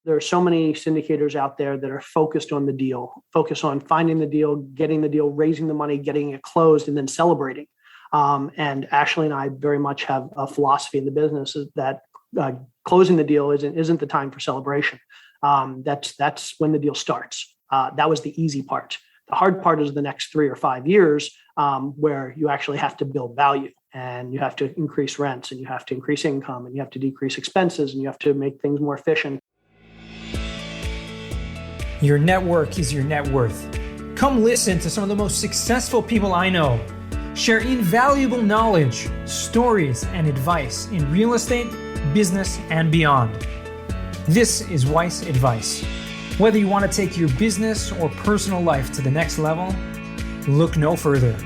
There are so many syndicators out there that are focused on the deal, focused on finding the deal, getting the deal, raising the money, getting it closed, and then celebrating. And Ashley and I very much have a philosophy in the business that closing the deal isn't the time for celebration. That's when the deal starts. That was the easy part. The hard part is the next 3 or 5 years where you actually have to build value, and you have to increase rents, and you have to increase income, and you have to decrease expenses, and you have to make things more efficient. Your network is your net worth. Come listen to some of the most successful people I know share invaluable knowledge, stories, and advice in real estate, business, and beyond. This is Weiss Advice. Whether you want to take your business or personal life to the next level, look no further.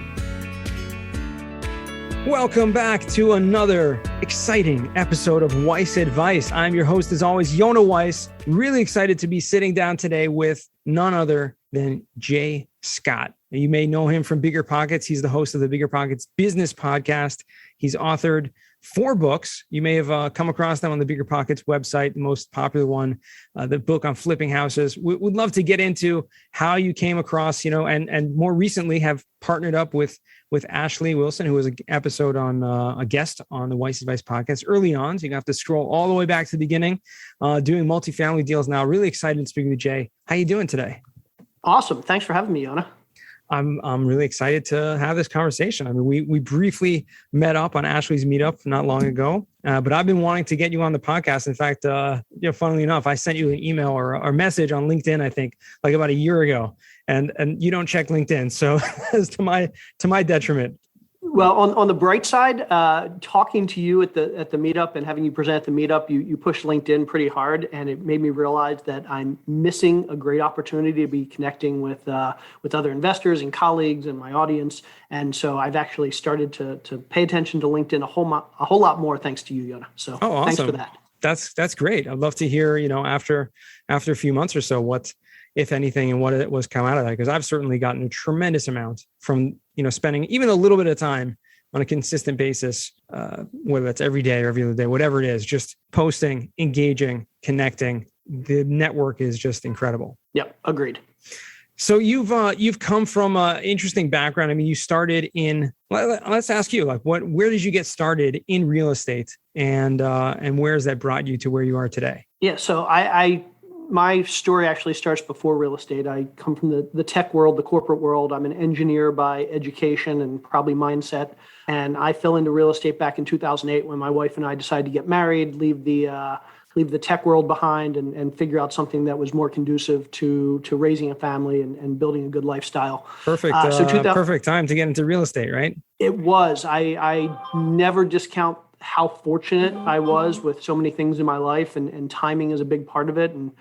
Welcome back to another exciting episode of Weiss Advice. I'm your host, as always, Yona Weiss. Really excited to be sitting down today with none other than Jay Scott. You may know him from BiggerPockets. He's the host of the BiggerPockets Business Podcast. He's authored 4 books. You may have come across them on the BiggerPockets website, the most popular one, the book on flipping houses. We'd love to get into how you came across, and more recently have partnered up with Ashley Wilson, who was an episode on a guest on the Weiss Advice podcast early on. So you have to scroll all the way back to the beginning, doing multifamily deals now. Really excited to speak with Jay. How you doing today? Awesome. Thanks for having me, Yona. I'm really excited to have this conversation. I mean, we briefly met up on Ashley's meetup not long ago, but I've been wanting to get you on the podcast. In fact, funnily enough, I sent you an email or a message on LinkedIn, I think, like about a year ago, and you don't check LinkedIn, so it's to my detriment. Well, on the bright side, talking to you at the meetup and having you present at the meetup, you pushed LinkedIn pretty hard, and it made me realize that I'm missing a great opportunity to be connecting with other investors and colleagues and my audience. And so I've actually started to pay attention to LinkedIn a whole lot more thanks to you, Yona. So awesome. Thanks for that. That's great. I'd love to hear, after a few months or so, what, if anything, and what it was come out of that, because I've certainly gotten a tremendous amount from, spending even a little bit of time on a consistent basis, whether that's every day or every other day, whatever it is, just posting, engaging, connecting. The network is just incredible. Yep. Agreed. So you've come from an interesting background. I mean, you started in, let's ask you, where did you get started in real estate, and where has that brought you to where you are today? Yeah. So my story actually starts before real estate. I come from the tech world, the corporate world. I'm an engineer by education and probably mindset. And I fell into real estate back in 2008 when my wife and I decided to get married, leave the tech world behind, and figure out something that was more conducive to raising a family and building a good lifestyle. Perfect. Perfect time to get into real estate, right? It was. I never discount how fortunate I was with so many things in my life, and timing is a big part of it. And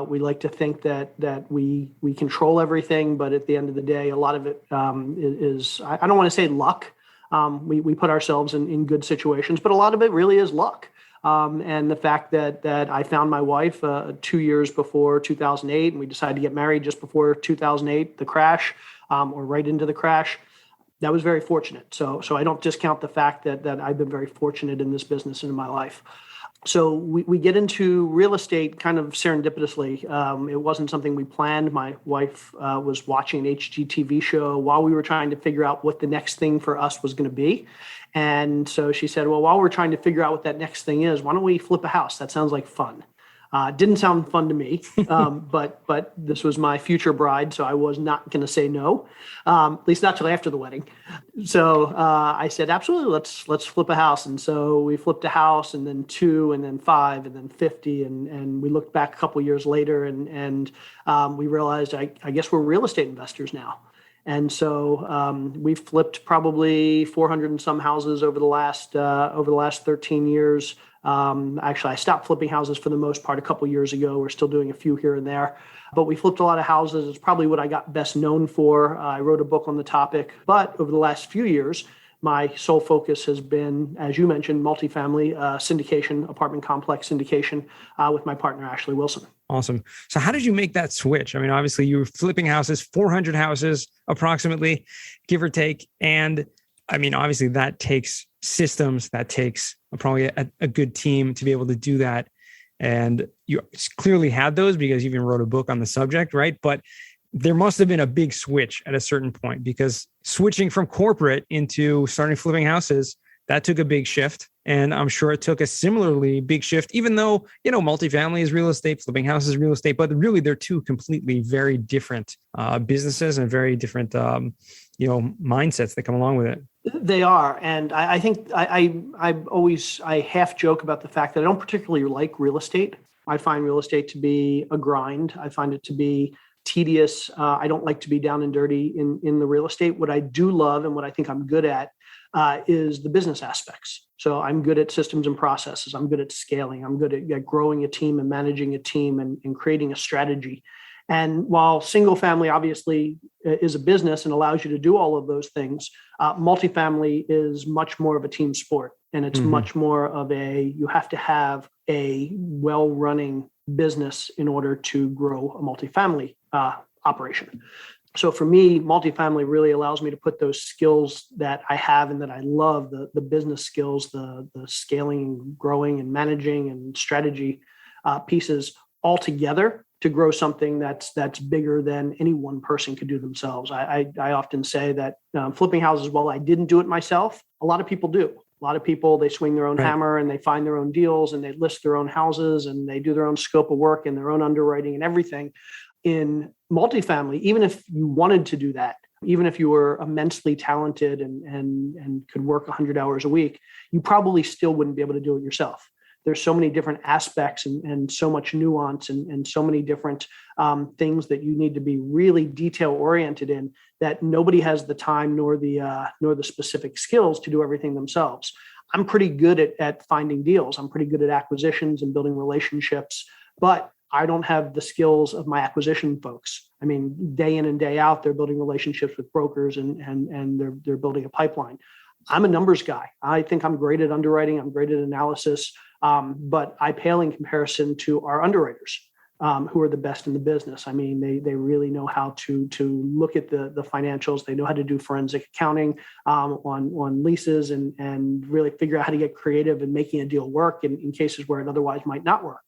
we like to think that we control everything, but at the end of the day, a lot of it is, I don't want to say luck. We put ourselves in good situations, but a lot of it really is luck. And the fact that I found my wife 2 years before 2008, and we decided to get married just before 2008, the crash, or right into the crash. That was very fortunate. So I don't discount the fact that I've been very fortunate in this business and in my life. So we get into real estate kind of serendipitously. It wasn't something we planned. My wife was watching an HGTV show while we were trying to figure out what the next thing for us was going to be. And so she said, well, while we're trying to figure out what that next thing is, why don't we flip a house? That sounds like fun. Didn't sound fun to me, but this was my future bride, so I was not going to say no, at least not till after the wedding. So I said, absolutely, let's flip a house. And so we flipped a house, and then 2, and then 5, and then 50. And we looked back a couple of years later, and we realized, I guess we're real estate investors now. And so we've flipped probably 400 and some houses over the last 13 years. Actually, I stopped flipping houses for the most part a couple of years ago. We're still doing a few here and there, but we flipped a lot of houses. It's probably what I got best known for. I wrote a book on the topic, but over the last few years, my sole focus has been, as you mentioned, multifamily syndication, apartment complex syndication with my partner, Ashley Wilson. Awesome. So how did you make that switch? I mean, obviously you were flipping houses, 400 houses approximately, give or take. And I mean, obviously that takes systems, that takes probably a good team to be able to do that. And you clearly had those because you even wrote a book on the subject, right? But there must have been a big switch at a certain point, because switching from corporate into starting flipping houses, that took a big shift. And I'm sure it took a similarly big shift, even though, multifamily is real estate, flipping houses is real estate, but really they're two completely very different businesses and very different, mindsets that come along with it. They are. And I think I half joke about the fact that I don't particularly like real estate. I find real estate to be a grind. I find it to be tedious. I don't like to be down and dirty in the real estate. What I do love and what I think I'm good at is the business aspects. So I'm good at systems and processes. I'm good at scaling. I'm good at growing a team and managing a team and creating a strategy. And while single family obviously is a business and allows you to do all of those things, multifamily is much more of a team sport. And it's much more of you have to have a well-running business in order to grow a multifamily operation. So for me, multifamily really allows me to put those skills that I have and that I love, the business skills, the scaling, growing and managing and strategy pieces all together to grow something that's bigger than any one person could do themselves. I often say that flipping houses, while I didn't do it myself, a lot of people do. A lot of people, they swing their own hammer and they find their own deals and they list their own houses and they do their own scope of work and their own underwriting and everything. In multifamily, even if you wanted to do that, even if you were immensely talented and could work 100 hours a week, you probably still wouldn't be able to do it yourself. There's so many different aspects and so much nuance and so many different things that you need to be really detail oriented in, that nobody has the time nor the specific skills to do everything themselves. I'm pretty good at finding deals. I'm pretty good at acquisitions and building relationships, but I don't have the skills of my acquisition folks. I mean, day in and day out, they're building relationships with brokers and they're building a pipeline. I'm a numbers guy. I think I'm great at underwriting. I'm great at analysis, but I pale in comparison to our underwriters, who are the best in the business. I mean, they really know how to look at the financials. They know how to do forensic accounting on leases and really figure out how to get creative and making a deal work in cases where it otherwise might not work.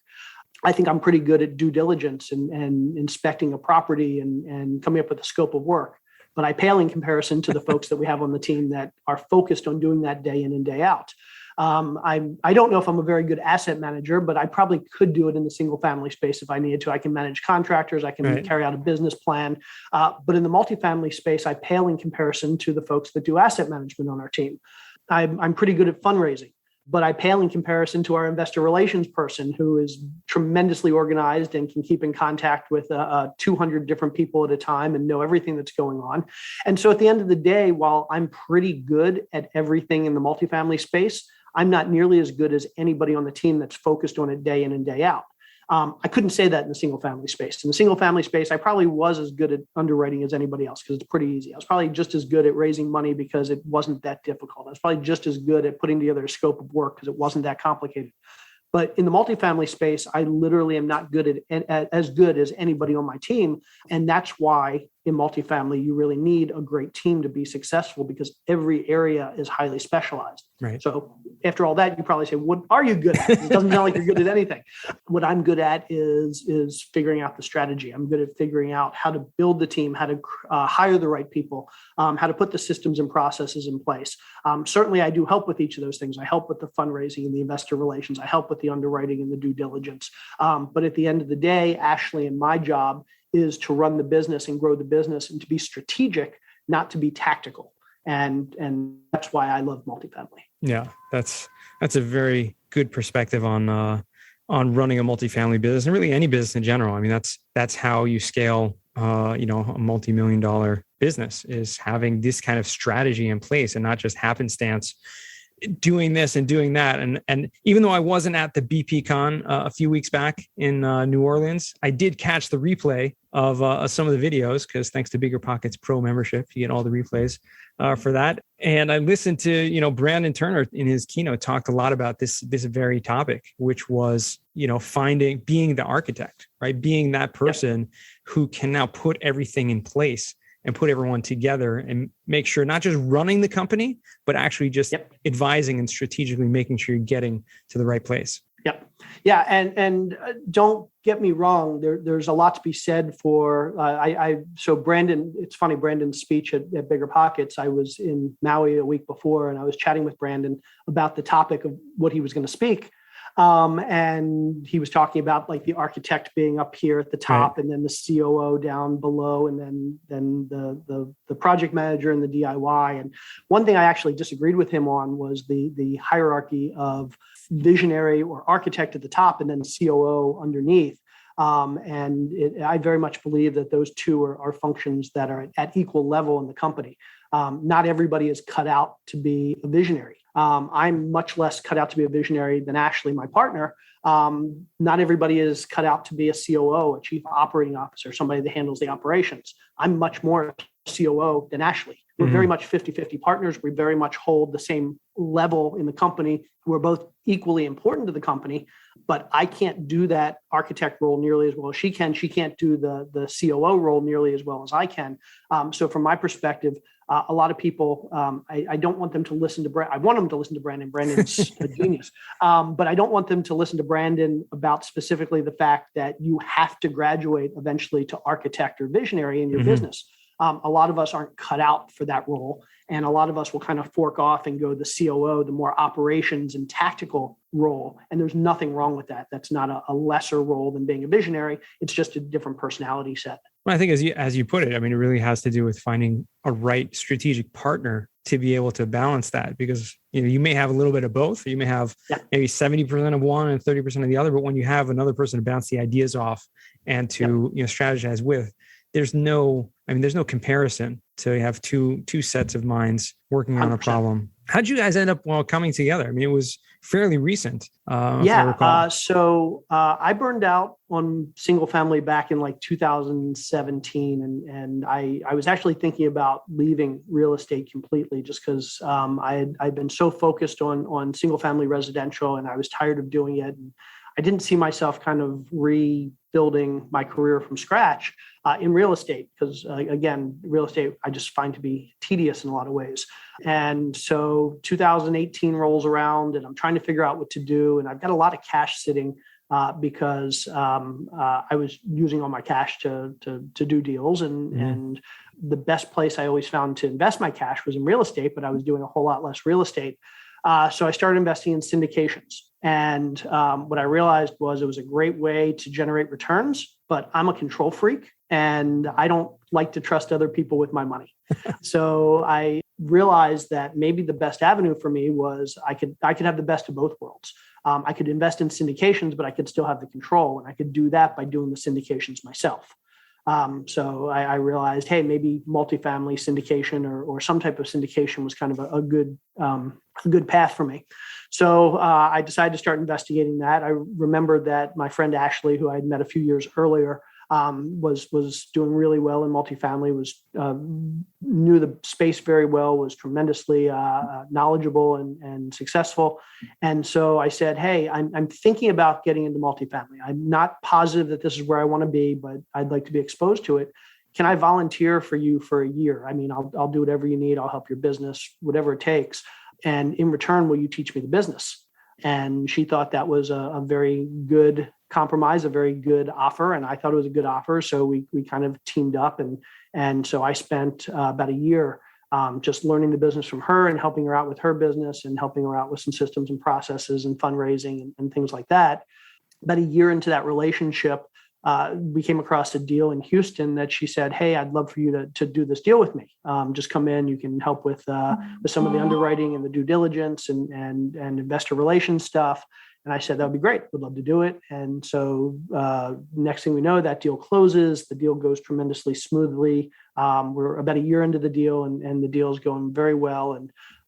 I think I'm pretty good at due diligence and inspecting a property and coming up with a scope of work. But I pale in comparison to the folks that we have on the team that are focused on doing that day in and day out. I don't know if I'm a very good asset manager, but I probably could do it in the single family space if I needed to. I can manage contractors. I can carry out a business plan. But in the multifamily space, I pale in comparison to the folks that do asset management on our team. I'm pretty good at fundraising, but I pale in comparison to our investor relations person who is tremendously organized and can keep in contact with 200 different people at a time and know everything that's going on. And so at the end of the day, while I'm pretty good at everything in the multifamily space, I'm not nearly as good as anybody on the team that's focused on it day in and day out. I couldn't say that in the single family space. In the single family space, I probably was as good at underwriting as anybody else because it's pretty easy. I was probably just as good at raising money because it wasn't that difficult. I was probably just as good at putting together a scope of work because it wasn't that complicated. But in the multifamily space, I literally am not good at as good as anybody on my team. And that's why in multifamily, you really need a great team to be successful because every area is highly specialized. Right. So after all that, you probably say, what are you good at? It doesn't sound like you're good at anything. What I'm good at is figuring out the strategy. I'm good at figuring out how to build the team, how to hire the right people, how to put the systems and processes in place. Certainly, I do help with each of those things. I help with the fundraising and the investor relations. I help with the underwriting and the due diligence. But at the end of the day, Ashley and my job is to run the business and grow the business and to be strategic, not to be tactical. And that's why I love multifamily. Yeah, that's a very good perspective on running a multifamily business and really any business in general. I mean, that's how you scale, a multi-million-dollar business is having this kind of strategy in place and not just happenstance doing this and doing that. And even though I wasn't at the BP Con a few weeks back in New Orleans, I did catch the replay of some of the videos because thanks to BiggerPockets Pro membership, you get all the replays for that. And I listened to, Brandon Turner in his keynote talked a lot about this very topic, which was, being the architect, right? Being that person who can now put everything in place and put everyone together and make sure not just running the company, but actually just advising and strategically making sure you're getting to the right place. Yep. Yeah. And don't get me wrong. There's a lot to be said for, so Brandon, it's funny, Brandon's speech at BiggerPockets, I was in Maui a week before, and I was chatting with Brandon about the topic of what he was going to speak. And he was talking about like the architect being up here at the top, right, and then the COO down below, and then the project manager and the DIY. And one thing I actually disagreed with him on was the hierarchy of visionary or architect at the top and then COO underneath. I very much believe that those two are functions that are at equal level in the company. Not everybody is cut out to be a visionary. I'm much less cut out to be a visionary than Ashley, my partner. Not everybody is cut out to be a COO, a chief operating officer, somebody that handles the operations. I'm much more COO than Ashley. We're very much 50-50 partners. We very much hold the same level in the company. We're both equally important to the company, but I can't do that architect role nearly as well as she can. She can't do the COO role nearly as well as I can. So from my perspective, a lot of people, I don't want them to listen to Brandon. I want them to listen to Brandon. Brandon's a genius. But I don't want them to listen to Brandon about specifically the fact that you have to graduate eventually to architect or visionary in your business. A lot of us aren't cut out for that role. And a lot of us will kind of fork off and go the COO, the more operations and tactical role. And there's nothing wrong with that. That's not a lesser role than being a visionary. It's just a different personality set. Well, I think as you put it, I mean, it really has to do with finding a right strategic partner to be able to balance that, because you may have a little bit of both. You may have maybe 70% of one and 30% of the other, but when you have another person to bounce the ideas off and to strategize with, there's no comparison to have two sets of minds working on 100%. A problem. How'd you guys end up coming together? I mean, it was fairly recent. So I burned out on single family back in like 2017. And I was actually thinking about leaving real estate completely just because I'd been so focused on single family residential, and I was tired of doing it. And I didn't see myself kind of rebuilding my career from scratch in real estate because, again, real estate I just find to be tedious in a lot of ways. And so 2018 rolls around, and I'm trying to figure out what to do. And I've got a lot of cash sitting because I was using all my cash to do deals. And the best place I always found to invest my cash was in real estate, but I was doing a whole lot less real estate. So I started investing in syndications. And what I realized was it was a great way to generate returns, but I'm a control freak and I don't like to trust other people with my money. So I realized that maybe the best avenue for me was I could have the best of both worlds. I could invest in syndications, but I could still have the control, and I could do that by doing the syndications myself. So I realized, hey, maybe multifamily syndication or some type of syndication was kind of a good path for me. So I decided to start investigating that. I remember that my friend Ashley, who I had met a few years earlier, was doing really well in multifamily, knew the space very well, was tremendously knowledgeable and successful. And so I said, hey, I'm thinking about getting into multifamily. I'm not positive that this is where I want to be, but I'd like to be exposed to it. Can I volunteer for you for a year? I mean, I'll do whatever you need. I'll help your business, whatever it takes. And in return, will you teach me the business? And she thought that was a very good compromise, a very good offer. And I thought it was a good offer. So we kind of teamed up. And so I spent about a year just learning the business from her and helping her out with her business and helping her out with some systems and processes and fundraising and things like that. About a year into that relationship, we came across a deal in Houston that she said, hey, I'd love for you to do this deal with me. Just come in, you can help with some of the underwriting and the due diligence and investor relations stuff. And I said, that would be great. Would love to do it. And so next thing we know, that deal closes. The deal goes tremendously smoothly. We're about a year into the deal and the deal is going very well.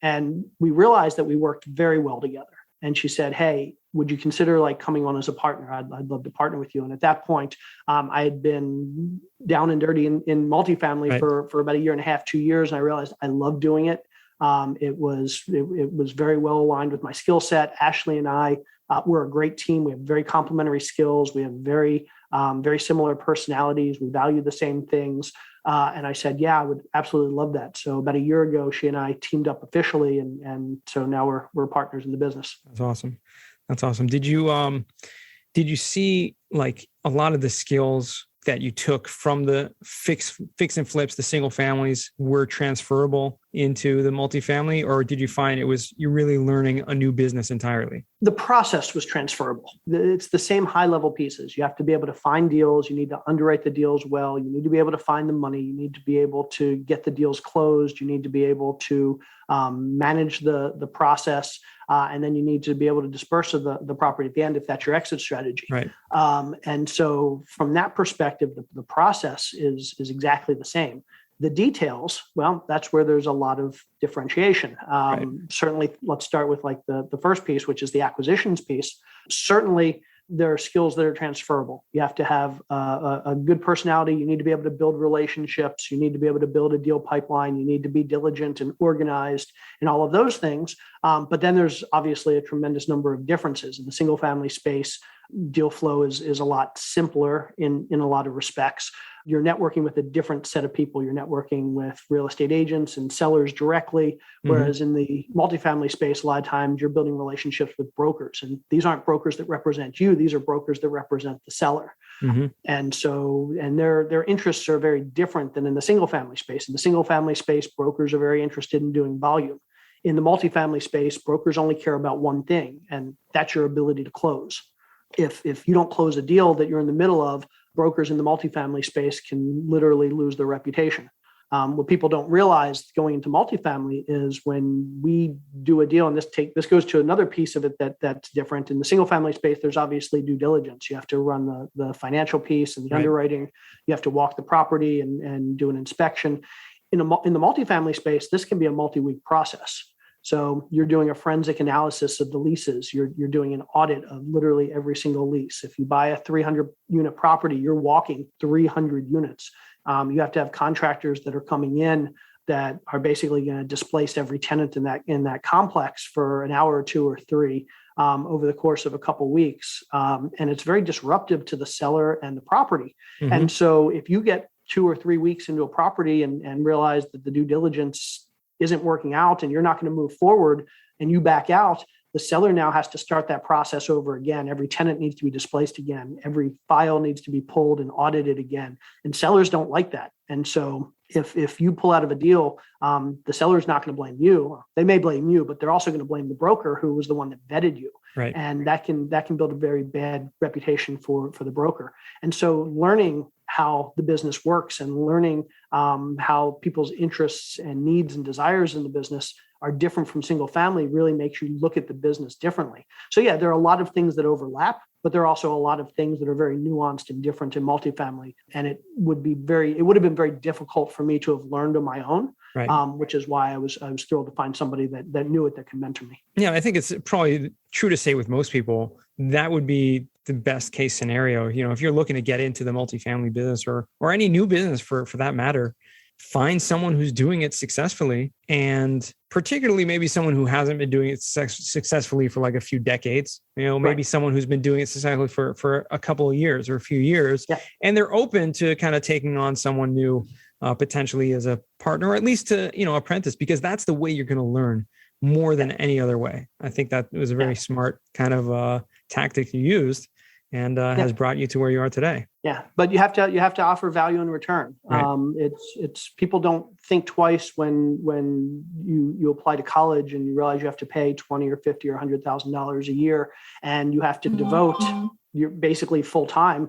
And we realized that we worked very well together. And she said, hey, would you consider like coming on as a partner? I'd love to partner with you. And at that point, I had been down and dirty in multifamily for about a year and a half, 2 years. And I realized I love doing it. It was very well aligned with my skill set. Ashley and I, we're a great team. We have very complementary skills. We have very similar personalities. We value the same things. And I said, yeah, I would absolutely love that. So about a year ago, she and I teamed up officially. And so now we're partners in the business. That's awesome. That's awesome. Did you see like a lot of the skills that you took from the fix and flips, the single families, were transferable into the multifamily, or did you find you're really learning a new business entirely? The process was transferable. It's the same high level pieces. You have to be able to find deals. You need to underwrite the deals well. You need to be able to find the money. You need to be able to get the deals closed. You need to be able to manage the process. And then you need to be able to disperse of the property at the end if that's your exit strategy. Right. And so from that perspective, the process is exactly the same. The details, well, that's where there's a lot of differentiation. Right. Certainly, let's start with like the first piece, which is the acquisitions piece. Certainly, there are skills that are transferable. You have to have a good personality. You need to be able to build relationships. You need to be able to build a deal pipeline. You need to be diligent and organized and all of those things. But then there's obviously a tremendous number of differences. In the single family space, deal flow is a lot simpler in a lot of respects. You're networking with a different set of people. You're networking with real estate agents and sellers directly, whereas in the multifamily space, a lot of times you're building relationships with brokers. And these aren't brokers that represent you. These are brokers that represent the seller. And so, and their interests are very different than in the single family space. In the single family space, brokers are very interested in doing volume. In the multifamily space, brokers only care about one thing, and that's your ability to close. If you don't close a deal that you're in the middle of, brokers in the multifamily space can literally lose their reputation. What people don't realize going into multifamily is when we do a deal, and this goes to another piece of it that's different. In the single family space, there's obviously due diligence. You have to run the financial piece and the underwriting. You have to walk the property and do an inspection. In the multifamily space, this can be a multi-week process. So you're doing a forensic analysis of the leases. You're doing an audit of literally every single lease. If you buy a 300 unit property, you're walking 300 units. You have to have contractors that are coming in that are basically going to displace every tenant in that complex for an hour or two or three over the course of a couple of weeks. And it's very disruptive to the seller and the property. And so if you get 2 or 3 weeks into a property and realize that the due diligence isn't working out and you're not going to move forward and you back out, the seller now has to start that process over again. Every tenant needs to be displaced again. Every file needs to be pulled and audited again. And sellers don't like that. And so if you pull out of a deal, the seller's not going to blame you. They may blame you, but they're also going to blame the broker who was the one that vetted you. Right. And that can build a very bad reputation for the broker. And so learning how the business works and learning how people's interests and needs and desires in the business are different from single family really makes you look at the business differently. So yeah, there are a lot of things that overlap, but there are also a lot of things that are very nuanced and different in multifamily. And it would have been very difficult for me to have learned on my own, right. Which is why I was thrilled to find somebody that knew it, that could mentor me. Yeah, I think it's probably true to say with most people, that would be the best case scenario. You know, if you're looking to get into the multifamily business or any new business for that matter, find someone who's doing it successfully, and particularly maybe someone who hasn't been doing it successfully for like a few decades, you know, maybe someone who's been doing it successfully for a couple of years or a few years, and they're open to kind of taking on someone new, potentially as a partner, or at least to, you know, apprentice, because that's the way you're going to learn more than any other way. I think that was a very smart kind of tactic you used, and has brought you to where you are today. Yeah, but you have to offer value in return. Right. It's people don't think twice when you apply to college and you realize you have to pay $20 or $50 or $100,000 a year, and you have to devote you're basically full time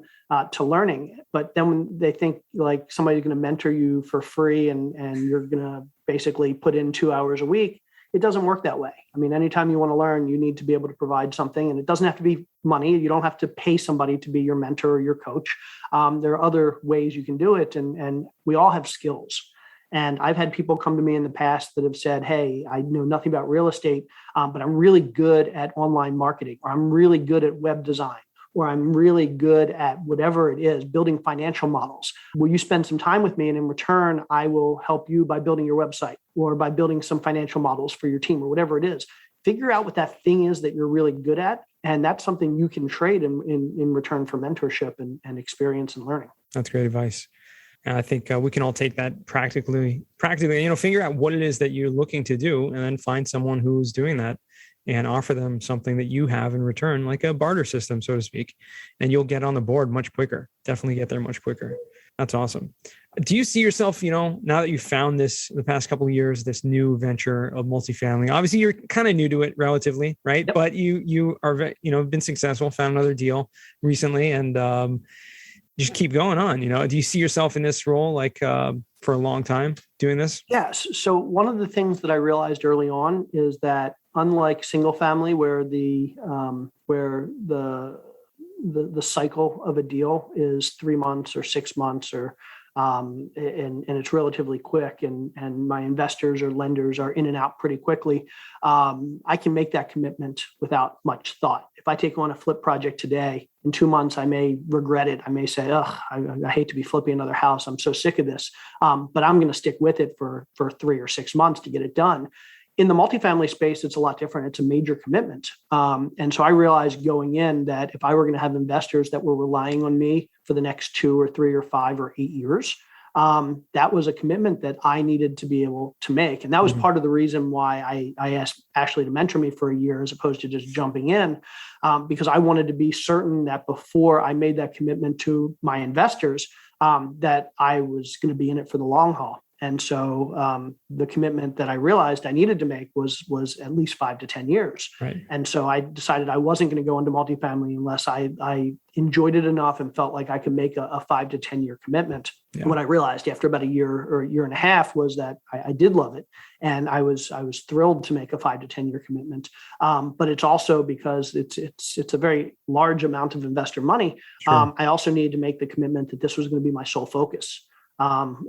to learning. But then when they think like somebody's going to mentor you for free and you're going to basically put in 2 hours a week, it doesn't work that way. I mean, anytime you want to learn, you need to be able to provide something, and it doesn't have to be money. You don't have to pay somebody to be your mentor or your coach. There are other ways you can do it, and we all have skills. And I've had people come to me in the past that have said, hey, I know nothing about real estate, but I'm really good at online marketing, or I'm really good at web design, or I'm really good at whatever it is, building financial models. Will you spend some time with me? And in return, I will help you by building your website or by building some financial models for your team or whatever it is. Figure out what that thing is that you're really good at. And that's something you can trade in return for mentorship and experience and learning. That's great advice. And I think we can all take that practically, you know, figure out what it is that you're looking to do and then find someone who's doing that and offer them something that you have in return, like a barter system, so to speak, and you'll get on the board much quicker. Definitely get there much quicker. That's awesome. Do you see yourself, now that you've found this the past couple of years, this new venture of multifamily? Obviously, you're kind of new to it relatively, right? Yep. But you are, been successful, found another deal recently, and just keep going on. Do you see yourself in this role for a long time doing this? Yes. So one of the things that I realized early on is that unlike single family, where the cycle of a deal is 3 months or 6 months, or and it's relatively quick, and my investors or lenders are in and out pretty quickly, I can make that commitment without much thought. If I take on a flip project today, in 2 months, I may regret it. I may say, I hate to be flipping another house. I'm so sick of this. But I'm going to stick with it for 3 or 6 months to get it done. In the multifamily space, it's a lot different. It's a major commitment. And so I realized going in that if I were going to have investors that were relying on me for the next 2 or 3 or 5 or 8 years, that was a commitment that I needed to be able to make. And that was part of the reason why I asked Ashley to mentor me for a year as opposed to just jumping in, because I wanted to be certain that before I made that commitment to my investors, that I was going to be in it for the long haul. And so the commitment that I realized I needed to make was at least 5 to 10 years. Right. And so I decided I wasn't going to go into multifamily unless I enjoyed it enough and felt like I could make a 5 to 10 year commitment. Yeah. What I realized after about a year or a year and a half was that I did love it. And I was thrilled to make a 5 to 10 year commitment. But it's also because it's a very large amount of investor money. Sure. I also needed to make the commitment that this was going to be my sole focus.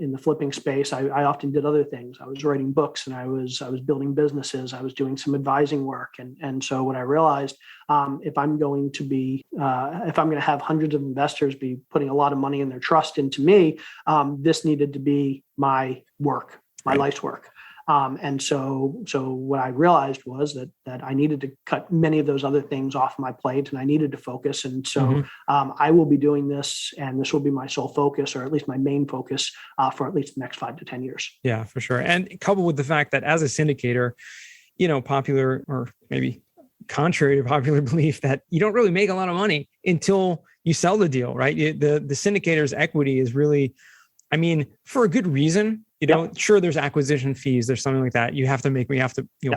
In the flipping space, I often did other things. I was writing books, and I was building businesses. I was doing some advising work, and so what I realized, if I'm going to have hundreds of investors be putting a lot of money and their trust into me, this needed to be my work, my life's work. And so what I realized was that I needed to cut many of those other things off my plate, and I needed to focus. And so I will be doing this, and this will be my sole focus, or at least my main focus, for at least the next 5 to 10 years. Yeah, for sure. And coupled with the fact that as a syndicator, popular, or maybe contrary to popular belief, that you don't really make a lot of money until you sell the deal, right? The syndicator's equity is really, for a good reason. Sure, there's acquisition fees, there's something like that. You have to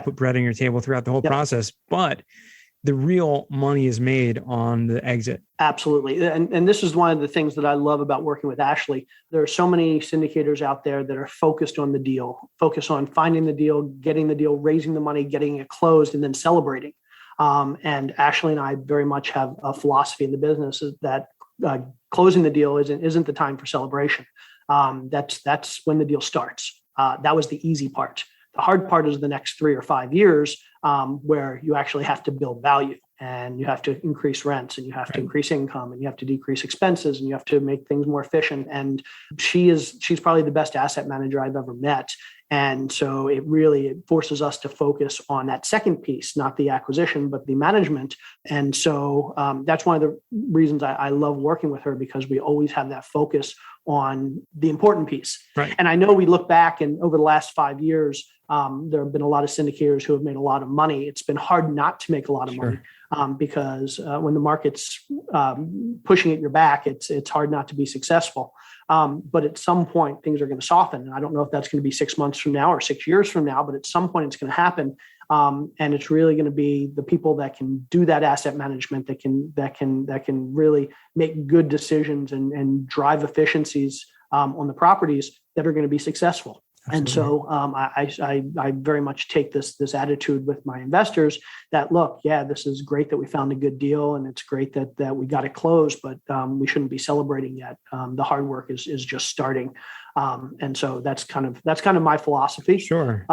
put bread on your table throughout the whole process, but the real money is made on the exit. Absolutely. And this is one of the things that I love about working with Ashley. There are so many syndicators out there that are focused on the deal, focused on finding the deal, getting the deal, raising the money, getting it closed, and then celebrating. And Ashley and I very much have a philosophy in the business that closing the deal isn't the time for celebration. That's when the deal starts. That was the easy part. The hard part is the next 3 or 5 years, where you actually have to build value, and you have to increase rents, and you have to increase income, and you have to decrease expenses, and you have to make things more efficient. And she's probably the best asset manager I've ever met. And so it forces us to focus on that second piece, not the acquisition, but the management. And so that's one of the reasons I love working with her, because we always have that focus on the important piece. Right. And I know we look back, and over the last 5 years, there have been a lot of syndicators who have made a lot of money. It's been hard not to make a lot of money, because when the market's pushing at your back, it's hard not to be successful. But at some point, things are going to soften. And I don't know if that's going to be 6 months from now or 6 years from now, but at some point it's going to happen. And it's really going to be the people that can do that asset management, that can really make good decisions and drive efficiencies on the properties, that are going to be successful. Absolutely. And so I very much take this attitude with my investors that, look, this is great that we found a good deal, and it's great that we got it closed, but we shouldn't be celebrating yet. The hard work is just starting. And so that's kind of my philosophy. Sure.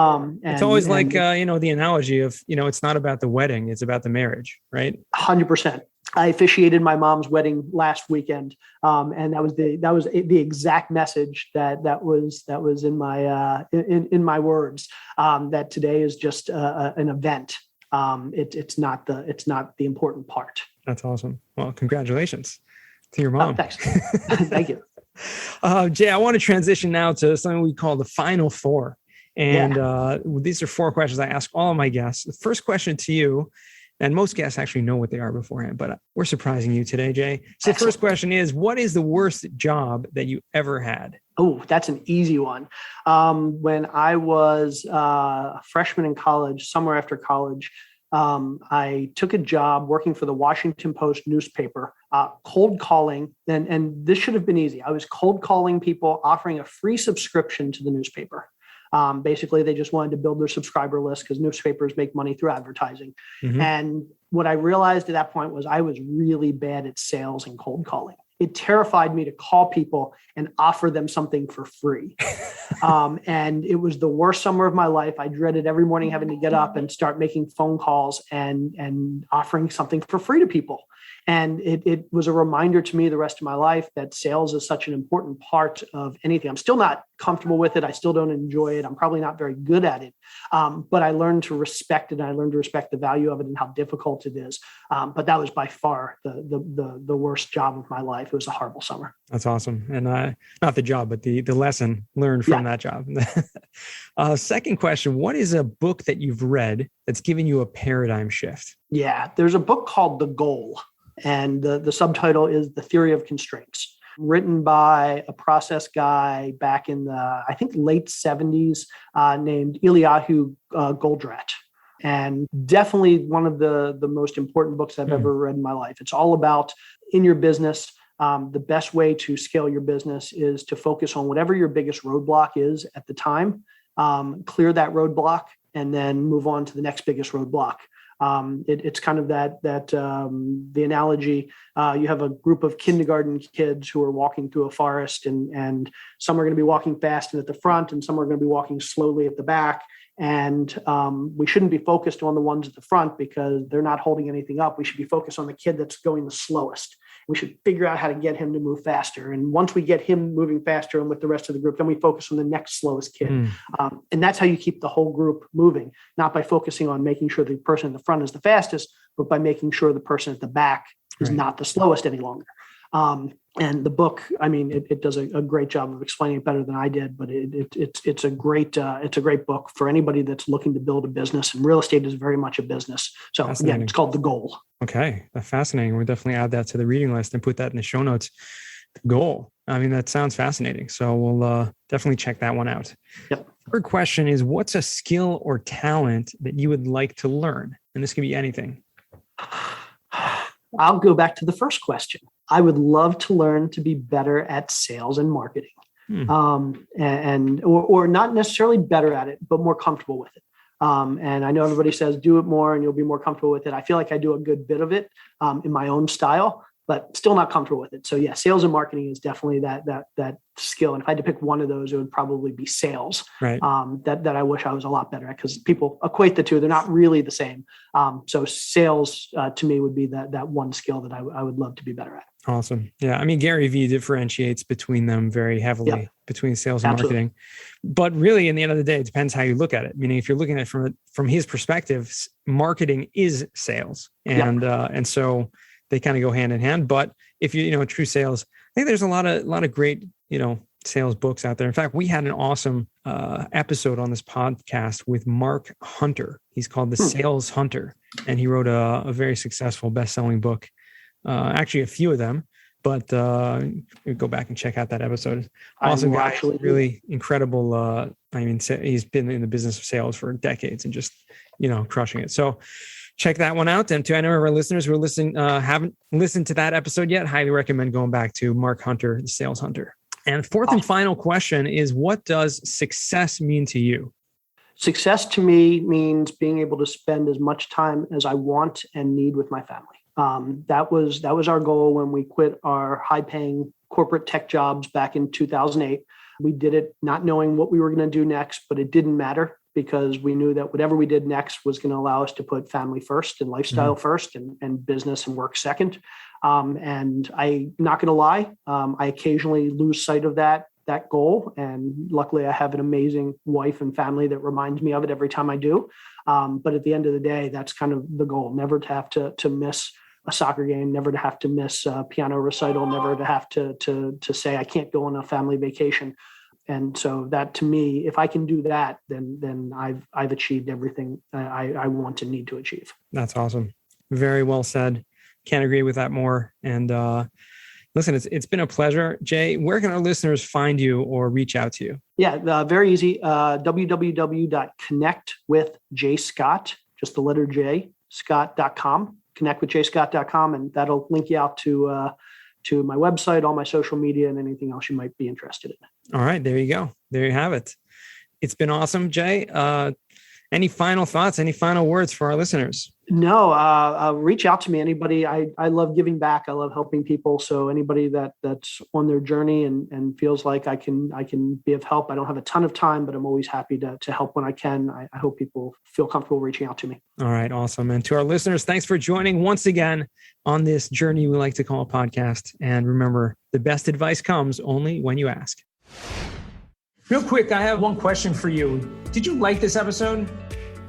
It's always the analogy of, it's not about the wedding, it's about the marriage, right? 100%. I officiated my mom's wedding last weekend, and that was the exact message that was in my in my words. That today is just an event. It's not the important part. That's awesome. Well, congratulations to your mom. Oh, thanks. Thank you. Jay, I want to transition now to something we call the Final Four. And these are 4 questions I ask all of my guests. The first question to you, and most guests actually know what they are beforehand, but we're surprising you today, Jay. So the first question is, what is the worst job that you ever had? Oh, that's an easy one. When I was a freshman in college, somewhere after college, I took a job working for the Washington Post newspaper, cold calling, and this should have been easy. I was cold calling people, offering a free subscription to the newspaper. Basically, they just wanted to build their subscriber list because newspapers make money through advertising. Mm-hmm. And what I realized at that point was I was really bad at sales and cold calling. It terrified me to call people and offer them something for free. And it was the worst summer of my life. I dreaded every morning having to get up and start making phone calls and offering something for free to people. And it was a reminder to me the rest of my life that sales is such an important part of anything. I'm still not comfortable with it. I still don't enjoy it. I'm probably not very good at it. But I learned to respect it. And I learned to respect the value of it and how difficult it is. But that was by far the worst job of my life. It was a horrible summer. That's awesome. And not the job, but the lesson learned from that job. Second question, what is a book that you've read that's given you a paradigm shift? Yeah, there's a book called The Goal. And the subtitle is The Theory of Constraints, written by a process guy back in the, I think, late 70s named Eliyahu Goldratt. And definitely one of the most important books I've ever read in my life. It's all about in your business. The best way to scale your business is to focus on whatever your biggest roadblock is at the time, clear that roadblock, and then move on to the next biggest roadblock. It's kind of the analogy. You have a group of kindergarten kids who are walking through a forest, and some are going to be walking fast and at the front, and some are going to be walking slowly at the back. And we shouldn't be focused on the ones at the front because they're not holding anything up. We should be focused on the kid that's going the slowest. We should figure out how to get him to move faster. And once we get him moving faster and with the rest of the group, then we focus on the next slowest kid. And that's how you keep the whole group moving, not by focusing on making sure the person in the front is the fastest, but by making sure the person at the back is not the slowest any longer. And the book, I mean, it does a great job of explaining it better than I did, but it's a great book for anybody that's looking to build a business, and real estate is very much a business. So again, it's called The Goal. Okay. That's fascinating. We'll definitely add that to the reading list and put that in the show notes. The Goal. I mean, that sounds fascinating. So we'll definitely check that one out. Yep. Third question is, what's a skill or talent that you would like to learn? And this can be anything. I'll go back to the first question. I would love to learn to be better at sales and marketing, or not necessarily better at it, but more comfortable with it. And I know everybody says do it more and you'll be more comfortable with it. I feel like I do a good bit of it in my own style, but still not comfortable with it. So yeah, sales and marketing is definitely that skill. And if I had to pick one of those, it would probably be sales. Right. That I wish I was a lot better at, because people equate the two. They're not really the same. So sales to me would be that one skill that I would love to be better at. Awesome. Yeah. I mean, Gary Vee differentiates between them very heavily, between sales and marketing. But really, in the end of the day, it depends how you look at it. Meaning, if you're looking at it from his perspective, marketing is sales. And so they kind of go hand in hand. But if you true sales, I think there's a lot of great, sales books out there. In fact, we had an awesome episode on this podcast with Mark Hunter. He's called The Sales Hunter, and he wrote a very successful best-selling book. Actually, a few of them, but go back and check out that episode. Awesome guy, actually really incredible. I mean, he's been in the business of sales for decades and just, crushing it. So check that one out. And to any of our listeners who are listening, haven't listened to that episode yet, highly recommend going back to Mark Hunter, The Sales Hunter. And fourth and final question is, what does success mean to you? Success to me means being able to spend as much time as I want and need with my family. That was our goal when we quit our high-paying corporate tech jobs back in 2008. We did it not knowing what we were going to do next, but it didn't matter because we knew that whatever we did next was going to allow us to put family first and lifestyle first and business and work second. And I'm not going to lie, I occasionally lose sight of that goal. And luckily I have an amazing wife and family that reminds me of it every time I do. But at the end of the day, that's kind of the goal, never to have to miss a soccer game, never to have to miss a piano recital, never to have to say I can't go on a family vacation. And so that, to me, if I can do that, then I've achieved everything I want and need to achieve. That's awesome. Very well said. Can't agree with that more. And listen, it's been a pleasure. Jay, where can our listeners find you or reach out to you? Yeah, very easy. www.connectwithjscott, just the letter J, scott.com, connectwithjscott.com, and that'll link you out to my website, all my social media, and anything else you might be interested in. All right, there you go. There you have it. It's been awesome, Jay. Any final thoughts, any final words for our listeners? No, reach out to me. Anybody, I love giving back. I love helping people. So anybody that's on their journey and feels like I can be of help. I don't have a ton of time, but I'm always happy to help when I can. I hope people feel comfortable reaching out to me. All right, awesome. And to our listeners, thanks for joining once again on this journey we like to call a podcast. And remember, the best advice comes only when you ask. Real quick, I have one question for you. Did you like this episode?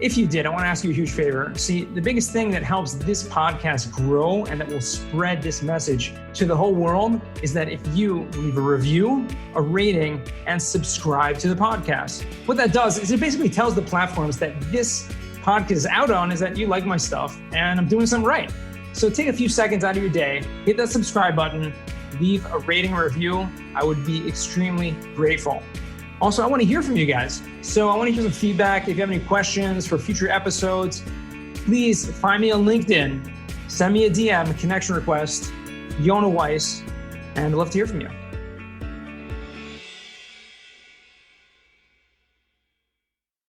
If you did, I want to ask you a huge favor. See, the biggest thing that helps this podcast grow and that will spread this message to the whole world is that if you leave a review, a rating, and subscribe to the podcast. What that does is it basically tells the platforms that this podcast is out on is that you like my stuff and I'm doing something right. So take a few seconds out of your day, hit that subscribe button, leave a rating or review. I would be extremely grateful. Also, I want to hear from you guys. So I want to hear some feedback. If you have any questions for future episodes, please find me on LinkedIn, send me a DM, a connection request, Yona Weiss, and I'd love to hear from you.